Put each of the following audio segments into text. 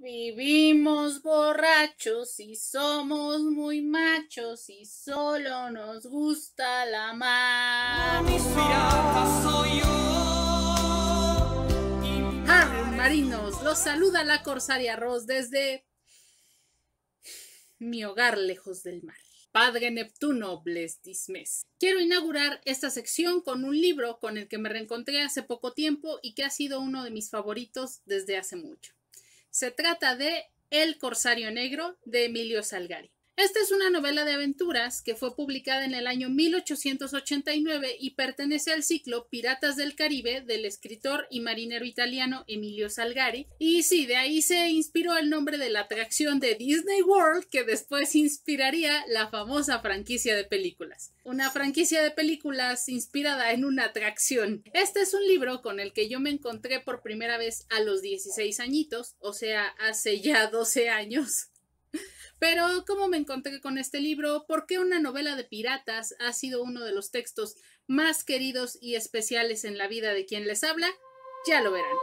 Vivimos borrachos y somos muy machos y solo nos gusta la mar. Mis piratas soy yo. Harry marinos, los saluda la Corsaria Ross desde mi hogar lejos del mar. Padre Neptuno, bless this mess. Quiero inaugurar esta sección con un libro con el que me reencontré hace poco tiempo y que ha sido uno de mis favoritos desde hace mucho. Se trata de El Corsario Negro de Emilio Salgari. Esta es una novela de aventuras que fue publicada en el año 1889 y pertenece al ciclo Piratas del Caribe del escritor y marinero italiano Emilio Salgari. Y sí, de ahí se inspiró el nombre de la atracción de Disney World que después inspiraría la famosa franquicia de películas. Una franquicia de películas inspirada en una atracción. Este es un libro con el que yo me encontré por primera vez a los 16 añitos, o sea, hace ya 12 años. Pero, ¿cómo me encontré con este libro? ¿Por qué una novela de piratas ha sido uno de los textos más queridos y especiales en la vida de quien les habla? Ya lo verán.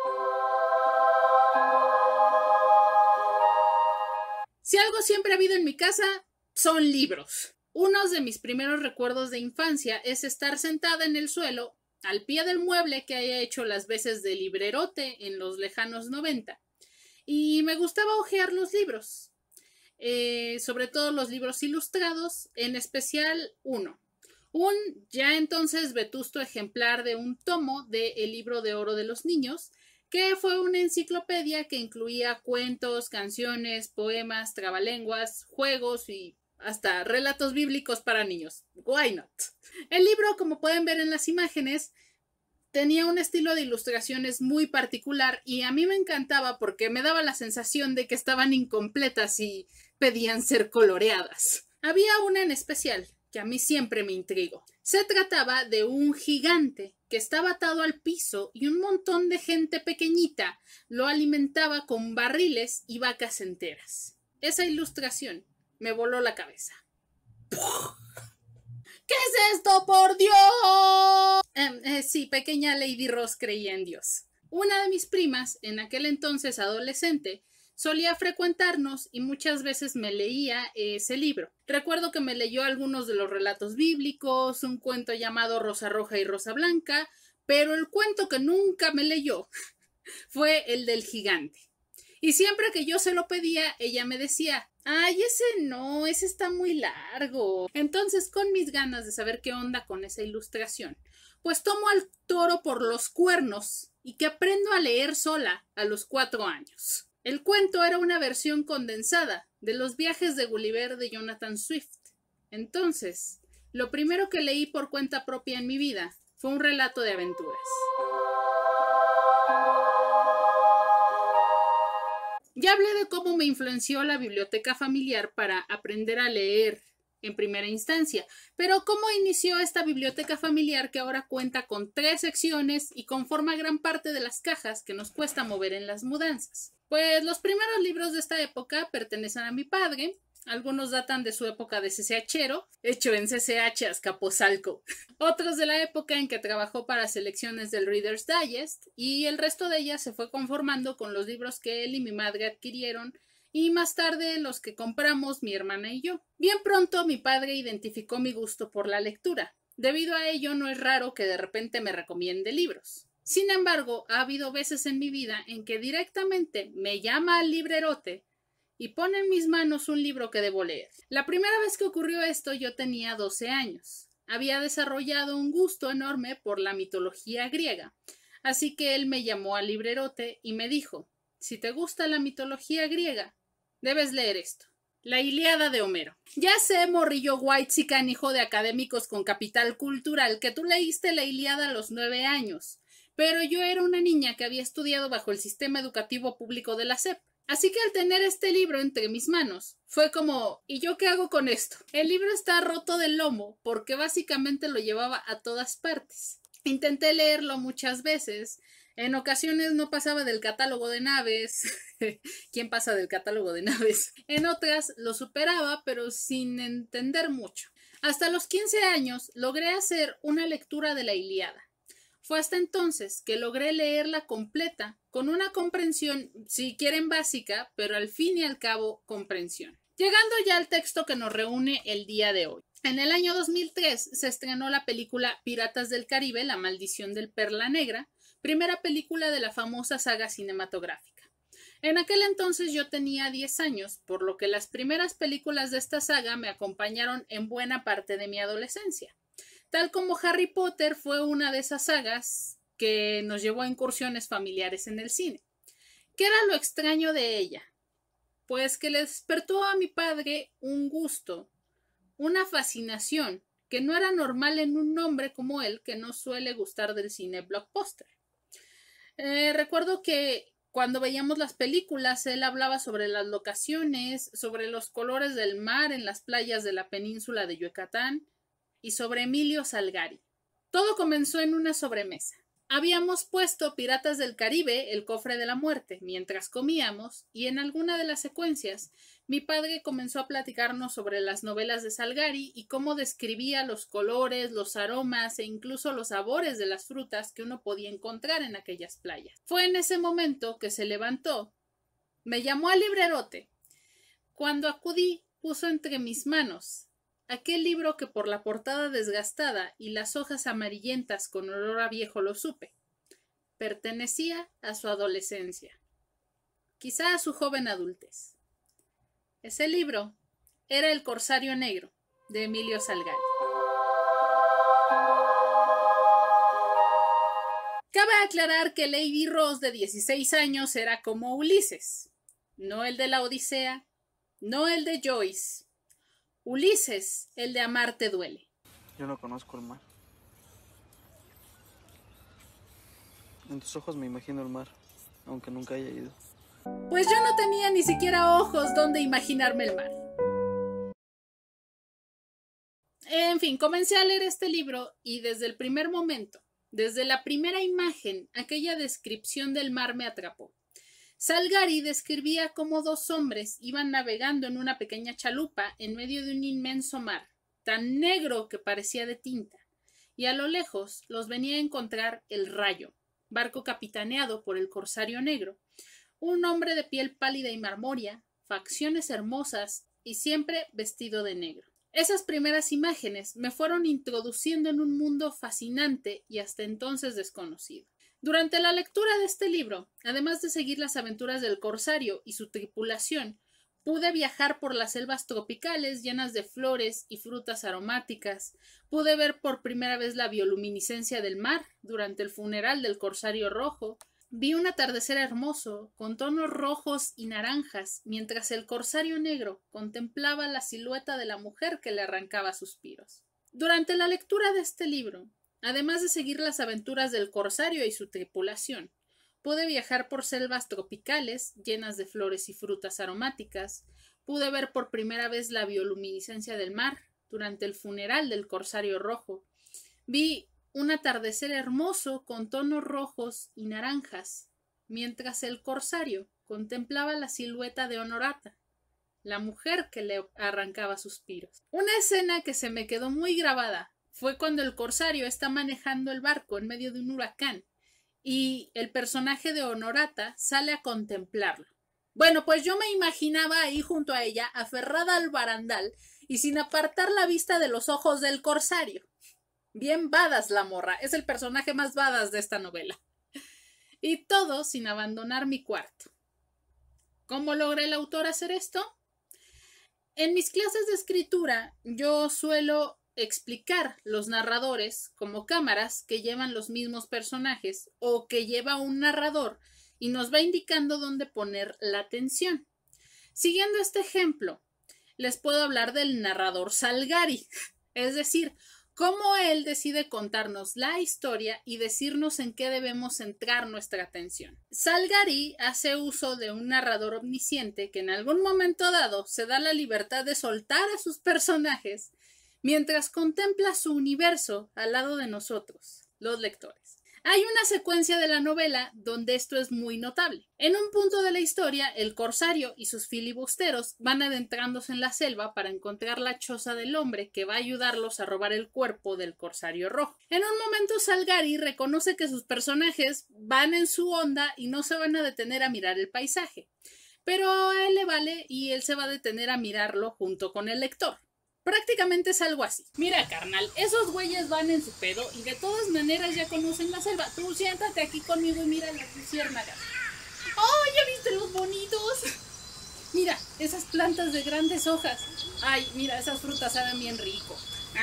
Si algo siempre ha habido en mi casa, son libros. Uno de mis primeros recuerdos de infancia es estar sentada en el suelo, al pie del mueble que haya hecho las veces de librerote en los lejanos 90. Y me gustaba hojear los libros. Sobre todo los libros ilustrados, en especial uno. Un ya entonces vetusto ejemplar de un tomo de El Libro de Oro de los Niños, que fue una enciclopedia que incluía cuentos, canciones, poemas, trabalenguas, juegos y hasta relatos bíblicos para niños. Why not? El libro, como pueden ver en las imágenes, tenía un estilo de ilustraciones muy particular y a mí me encantaba porque me daba la sensación de que estaban incompletas y pedían ser coloreadas. Había una en especial que a mí siempre me intrigó. Se trataba de un gigante que estaba atado al piso y un montón de gente pequeñita lo alimentaba con barriles y vacas enteras. Esa ilustración me voló la cabeza. ¿Qué es esto, por Dios? Sí, pequeña Lady Ross creía en Dios. Una de mis primas, en aquel entonces adolescente, solía frecuentarnos y muchas veces me leía ese libro. Recuerdo que me leyó algunos de los relatos bíblicos, un cuento llamado Rosa Roja y Rosa Blanca, pero el cuento que nunca me leyó fue el del gigante. Y siempre que yo se lo pedía, ella me decía: ay, ese no, ese está muy largo. Entonces, con mis ganas de saber qué onda con esa ilustración, pues tomo al toro por los cuernos y que aprendo a leer sola a los 4 años. El cuento era una versión condensada de Los viajes de Gulliver de Jonathan Swift. Entonces, lo primero que leí por cuenta propia en mi vida fue un relato de aventuras. Ya hablé de cómo me influenció la biblioteca familiar para aprender a leer en primera instancia, pero ¿cómo inició esta biblioteca familiar que ahora cuenta con 3 secciones y conforma gran parte de las cajas que nos cuesta mover en las mudanzas? Pues los primeros libros de esta época pertenecen a mi padre. Algunos datan de su época de CCHero, hecho en CCH Azcapotzalco. Otros de la época en que trabajó para selecciones del Reader's Digest, y el resto de ellas se fue conformando con los libros que él y mi madre adquirieron, y más tarde los que compramos mi hermana y yo. Bien pronto mi padre identificó mi gusto por la lectura. Debido a ello no es raro que de repente me recomiende libros. Sin embargo, ha habido veces en mi vida en que directamente me llama al librerote y pone en mis manos un libro que debo leer. La primera vez que ocurrió esto yo tenía 12 años. Había desarrollado un gusto enorme por la mitología griega, así que él me llamó al librerote y me dijo: si te gusta la mitología griega, debes leer esto. La Ilíada de Homero. Ya sé, morrillo whitezican, hijo de académicos con capital cultural, que tú leíste la Ilíada a los 9 años, pero yo era una niña que había estudiado bajo el sistema educativo público de la SEP. Así que al tener este libro entre mis manos, fue como: ¿y yo qué hago con esto? El libro está roto del lomo porque básicamente lo llevaba a todas partes. Intenté leerlo muchas veces. En ocasiones no pasaba del catálogo de naves. ¿Quién pasa del catálogo de naves? En otras lo superaba, pero sin entender mucho. Hasta los 15 años logré hacer una lectura de la Ilíada. Fue hasta entonces que logré leerla completa, con una comprensión, si quieren básica, pero al fin y al cabo comprensión. Llegando ya al texto que nos reúne el día de hoy. En el año 2003 se estrenó la película Piratas del Caribe, La maldición del Perla Negra, primera película de la famosa saga cinematográfica. En aquel entonces yo tenía 10 años, por lo que las primeras películas de esta saga me acompañaron en buena parte de mi adolescencia. Tal como Harry Potter fue una de esas sagas que nos llevó a incursiones familiares en el cine. ¿Qué era lo extraño de ella? Pues que le despertó a mi padre un gusto, una fascinación, que no era normal en un hombre como él, que no suele gustar del cine blockbuster. Recuerdo que cuando veíamos las películas, él hablaba sobre las locaciones, sobre los colores del mar en las playas de la península de Yucatán y sobre Emilio Salgari. Todo comenzó en una sobremesa. Habíamos puesto Piratas del Caribe, El cofre de la muerte, mientras comíamos, y en alguna de las secuencias mi padre comenzó a platicarnos sobre las novelas de Salgari y cómo describía los colores, los aromas e incluso los sabores de las frutas que uno podía encontrar en aquellas playas. Fue en ese momento que se levantó, me llamó al librerote. Cuando acudí, puso entre mis manos aquel libro que por la portada desgastada y las hojas amarillentas con olor a viejo lo supe. Pertenecía a su adolescencia, quizá a su joven adultez. Ese libro era El Corsario Negro, de Emilio Salgari. Cabe aclarar que Lady Rose, de 16 años, era como Ulises, no el de la Odisea, no el de Joyce. Ulises, el de Amar te duele. Yo no conozco el mar. En tus ojos me imagino el mar, aunque nunca haya ido. Pues yo no tenía ni siquiera ojos donde imaginarme el mar. En fin, comencé a leer este libro y desde el primer momento, desde la primera imagen, aquella descripción del mar me atrapó. Salgari describía cómo dos hombres iban navegando en una pequeña chalupa en medio de un inmenso mar, tan negro que parecía de tinta, y a lo lejos los venía a encontrar el Rayo, barco capitaneado por el Corsario Negro, un hombre de piel pálida y marmórea, facciones hermosas y siempre vestido de negro. Esas primeras imágenes me fueron introduciendo en un mundo fascinante y hasta entonces desconocido. Durante la lectura de este libro, además de seguir las aventuras del corsario y su tripulación, pude viajar por las selvas tropicales llenas de flores y frutas aromáticas, pude ver por primera vez la bioluminiscencia del mar durante el funeral del corsario rojo, vi un atardecer hermoso con tonos rojos y naranjas, mientras el corsario negro contemplaba la silueta de la mujer que le arrancaba suspiros. Durante la lectura de este libro, además de seguir las aventuras del corsario y su tripulación, pude viajar por selvas tropicales llenas de flores y frutas aromáticas, pude ver por primera vez la bioluminiscencia del mar durante el funeral del corsario rojo, vi un atardecer hermoso con tonos rojos y naranjas, mientras el corsario contemplaba la silueta de Honorata, la mujer que le arrancaba suspiros. Una escena que se me quedó muy grabada fue cuando el corsario está manejando el barco en medio de un huracán y el personaje de Honorata sale a contemplarlo. Bueno, pues yo me imaginaba ahí junto a ella, aferrada al barandal y sin apartar la vista de los ojos del corsario. Bien badass la morra, es el personaje más badass de esta novela. Y todo sin abandonar mi cuarto. ¿Cómo logra el autor hacer esto? En mis clases de escritura yo suelo explicar los narradores como cámaras que llevan los mismos personajes o que lleva un narrador y nos va indicando dónde poner la atención. Siguiendo este ejemplo, les puedo hablar del narrador Salgari, es decir, cómo él decide contarnos la historia y decirnos en qué debemos centrar nuestra atención. Salgari hace uso de un narrador omnisciente que en algún momento dado se da la libertad de soltar a sus personajes mientras contempla su universo al lado de nosotros, los lectores. Hay una secuencia de la novela donde esto es muy notable. En un punto de la historia, el corsario y sus filibusteros van adentrándose en la selva para encontrar la choza del hombre que va a ayudarlos a robar el cuerpo del corsario rojo. En un momento Salgari reconoce que sus personajes van en su onda y no se van a detener a mirar el paisaje, pero a él le vale y él se va a detener a mirarlo junto con el lector. Prácticamente es algo así. Mira, carnal, esos güeyes van en su pedo y de todas maneras ya conocen la selva. Tú siéntate aquí conmigo y mira las luciérnagas. ¡Oh, ya viste los bonitos! Mira, esas plantas de grandes hojas. Ay, mira, esas frutas saben bien rico.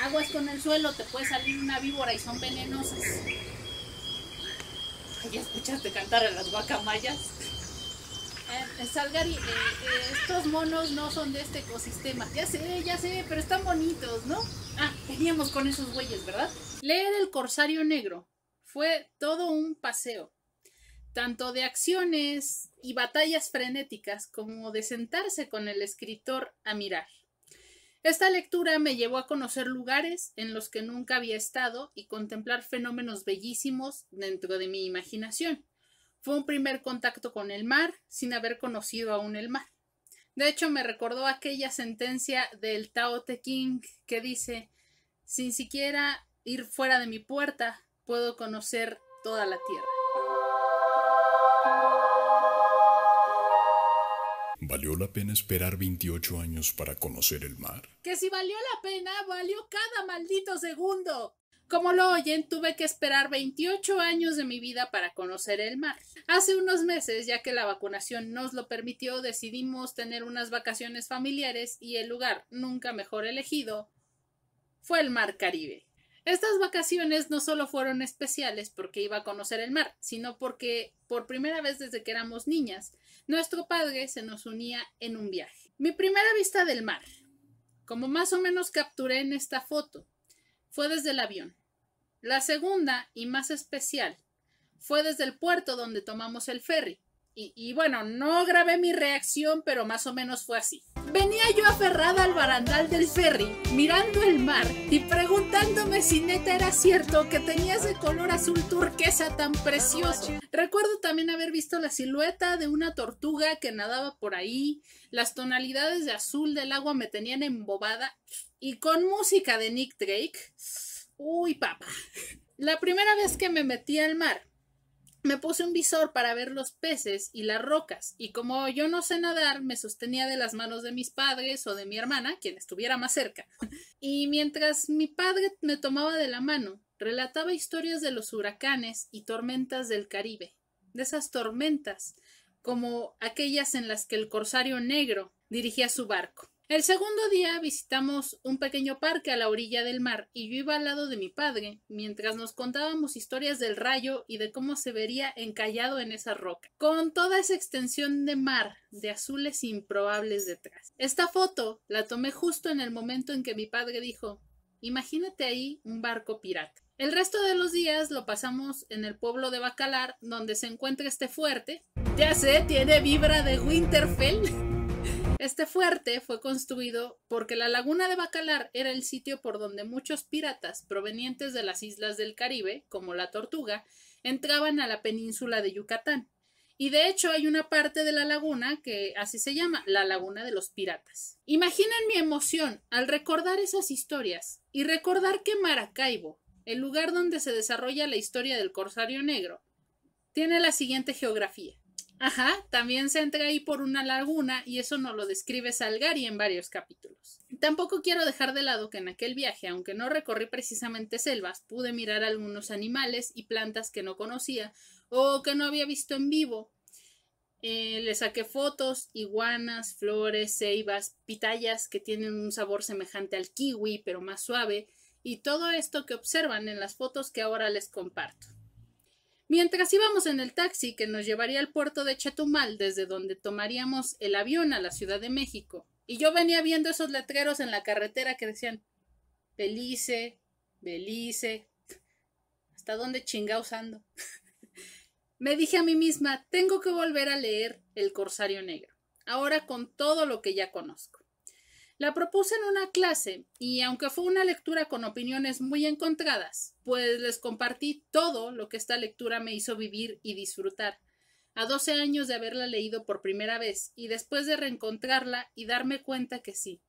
Aguas con el suelo, te puede salir una víbora y son venenosas. Ay, ¿ya escuchaste cantar a las guacamayas? Salgari, estos monos no son de este ecosistema. Ya sé, pero están bonitos, ¿no? Ah, veníamos con esos güeyes, ¿verdad? Leer El Corsario Negro fue todo un paseo, tanto de acciones y batallas frenéticas como de sentarse con el escritor a mirar. Esta lectura me llevó a conocer lugares en los que nunca había estado y contemplar fenómenos bellísimos dentro de mi imaginación. Fue un primer contacto con el mar sin haber conocido aún el mar. De hecho, me recordó aquella sentencia del Tao Te Ching que dice: sin siquiera ir fuera de mi puerta, puedo conocer toda la tierra. ¿Valió la pena esperar 28 años para conocer el mar? Que si valió la pena, valió cada maldito segundo. Como lo oyen, tuve que esperar 28 años de mi vida para conocer el mar. Hace unos meses, ya que la vacunación nos lo permitió, decidimos tener unas vacaciones familiares y el lugar nunca mejor elegido fue el Mar Caribe. Estas vacaciones no solo fueron especiales porque iba a conocer el mar, sino porque por primera vez desde que éramos niñas, nuestro padre se nos unía en un viaje. Mi primera vista del mar, como más o menos capturé en esta foto, fue desde el avión. La segunda y más especial fue desde el puerto donde tomamos el ferry. Y bueno, no grabé mi reacción, pero más o menos fue así. Venía yo aferrada al barandal del ferry, mirando el mar y preguntándome si neta era cierto que tenía ese color azul turquesa tan precioso. Recuerdo también haber visto la silueta de una tortuga que nadaba por ahí, las tonalidades de azul del agua me tenían embobada y con música de Nick Drake. Uy, papá. La primera vez que me metí al mar, me puse un visor para ver los peces y las rocas, y como yo no sé nadar, me sostenía de las manos de mis padres o de mi hermana, quien estuviera más cerca. Y mientras mi padre me tomaba de la mano, relataba historias de los huracanes y tormentas del Caribe, de esas tormentas, como aquellas en las que el corsario negro dirigía su barco. El segundo día visitamos un pequeño parque a la orilla del mar y yo iba al lado de mi padre mientras nos contábamos historias del rayo y de cómo se vería encallado en esa roca, con toda esa extensión de mar de azules improbables detrás. Esta foto la tomé justo en el momento en que mi padre dijo: imagínate ahí un barco pirata. El resto de los días lo pasamos en el pueblo de Bacalar, donde se encuentra este fuerte. Ya sé, tiene vibra de Winterfell. Este fuerte fue construido porque la laguna de Bacalar era el sitio por donde muchos piratas provenientes de las islas del Caribe, como la Tortuga, entraban a la península de Yucatán. Y de hecho hay una parte de la laguna que así se llama, la Laguna de los Piratas. Imaginen mi emoción al recordar esas historias y recordar que Maracaibo, el lugar donde se desarrolla la historia del Corsario Negro, tiene la siguiente geografía. Ajá, también se entra ahí por una laguna y eso nos lo describe Salgari en varios capítulos. Tampoco quiero dejar de lado que en aquel viaje, aunque no recorrí precisamente selvas, pude mirar algunos animales y plantas que no conocía o que no había visto en vivo. Le saqué fotos, iguanas, flores, ceibas, pitayas que tienen un sabor semejante al kiwi pero más suave y todo esto que observan en las fotos que ahora les comparto. Mientras íbamos en el taxi que nos llevaría al puerto de Chetumal, desde donde tomaríamos el avión a la Ciudad de México, y yo venía viendo esos letreros en la carretera que decían Belice, Belice, ¿hasta dónde chingaos ando? Me dije a mí misma, tengo que volver a leer El Corsario Negro, ahora con todo lo que ya conozco. La propuse en una clase y aunque fue una lectura con opiniones muy encontradas, pues les compartí todo lo que esta lectura me hizo vivir y disfrutar. A 12 años de haberla leído por primera vez y después de reencontrarla y darme cuenta que sí.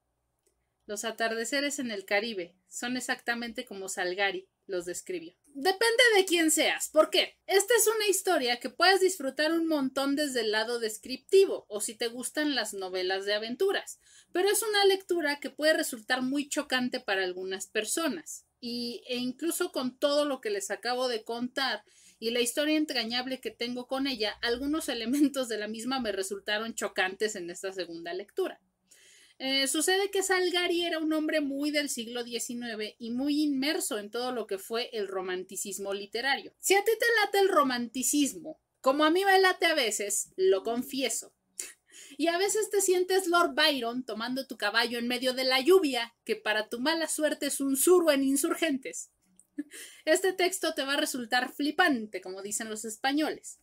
Los atardeceres en el Caribe son exactamente como Salgari los describió. Depende de quién seas. ¿Por qué? Esta es una historia que puedes disfrutar un montón desde el lado descriptivo o si te gustan las novelas de aventuras, pero es una lectura que puede resultar muy chocante para algunas personas e incluso con todo lo que les acabo de contar y la historia entrañable que tengo con ella, algunos elementos de la misma me resultaron chocantes en esta segunda lectura. Sucede que Salgari era un hombre muy del siglo XIX y muy inmerso en todo lo que fue el romanticismo literario. Si a ti te late el romanticismo, como a mí me late a veces, lo confieso. Y a veces te sientes Lord Byron tomando tu caballo en medio de la lluvia, que para tu mala suerte es un suro en Insurgentes. Este texto te va a resultar flipante, como dicen los españoles.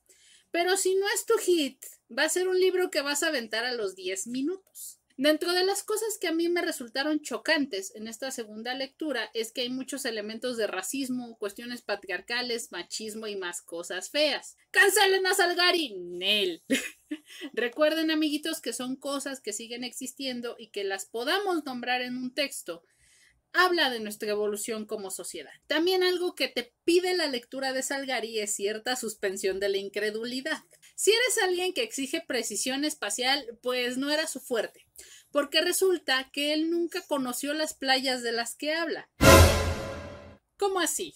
Pero si no es tu hit, va a ser un libro que vas a aventar a los 10 minutos. Dentro de las cosas que a mí me resultaron chocantes en esta segunda lectura es que hay muchos elementos de racismo, cuestiones patriarcales, machismo y más cosas feas. ¡Cancelen a Salgari! ¡Nel! Recuerden, amiguitos, que son cosas que siguen existiendo y que las podamos nombrar en un texto. Habla de nuestra evolución como sociedad. También algo que te pide la lectura de Salgari es cierta suspensión de la incredulidad. Si eres alguien que exige precisión espacial, pues no era su fuerte, porque resulta que él nunca conoció las playas de las que habla. ¿Cómo así?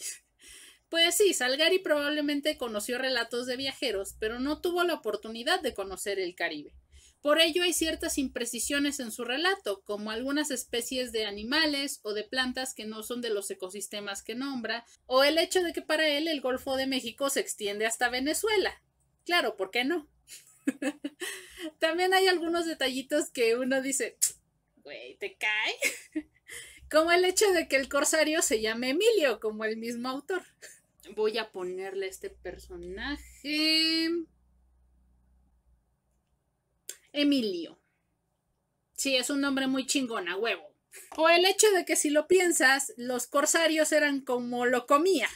Pues sí, Salgari probablemente conoció relatos de viajeros, pero no tuvo la oportunidad de conocer el Caribe. Por ello hay ciertas imprecisiones en su relato, como algunas especies de animales o de plantas que no son de los ecosistemas que nombra, o el hecho de que para él el Golfo de México se extiende hasta Venezuela. Claro, ¿por qué no? También hay algunos detallitos que uno dice, güey, ¿te cae? Como el hecho de que el corsario se llame Emilio, como el mismo autor. Voy a ponerle este personaje... Emilio. Sí, es un nombre muy chingón, a huevo. O el hecho de que si lo piensas, los corsarios eran como lo comía.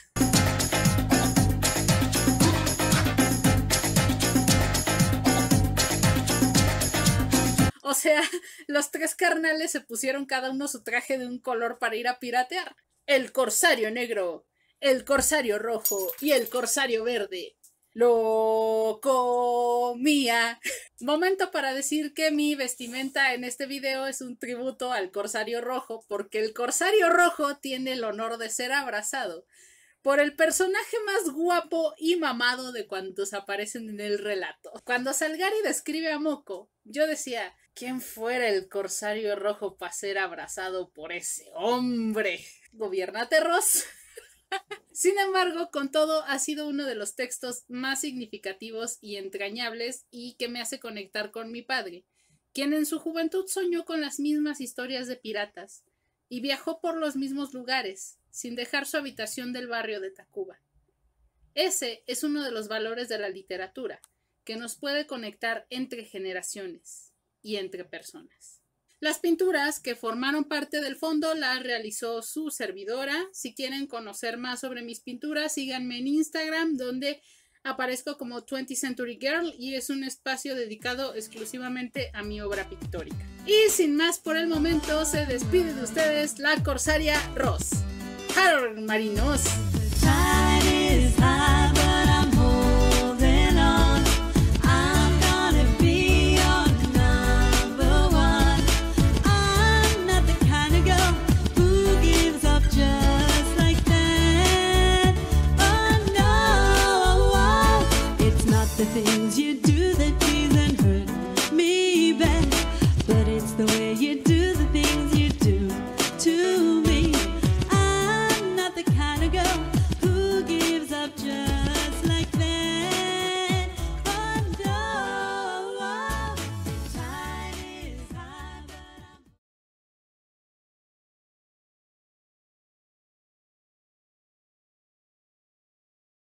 O sea, los tres carnales se pusieron cada uno su traje de un color para ir a piratear. El corsario negro, el corsario rojo y el corsario verde. Lo comía. Momento para decir que mi vestimenta en este video es un tributo al corsario rojo, porque el corsario rojo tiene el honor de ser abrazado por el personaje más guapo y mamado de cuantos aparecen en el relato. Cuando Salgari describe a Moko, yo decía, ¿quién fuera el corsario rojo para ser abrazado por ese hombre? Gobiérnate, Ross. Sin embargo, con todo, ha sido uno de los textos más significativos y entrañables y que me hace conectar con mi padre, quien en su juventud soñó con las mismas historias de piratas y viajó por los mismos lugares, sin dejar su habitación del barrio de Tacuba. Ese es uno de los valores de la literatura, que nos puede conectar entre generaciones y entre personas. Las pinturas que formaron parte del fondo las realizó su servidora. Si quieren conocer más sobre mis pinturas, síganme en Instagram, donde aparezco como 20th Century Girl y es un espacio dedicado exclusivamente a mi obra pictórica. Y sin más por el momento, se despide de ustedes la corsaria Ross. ¡Har, marinos!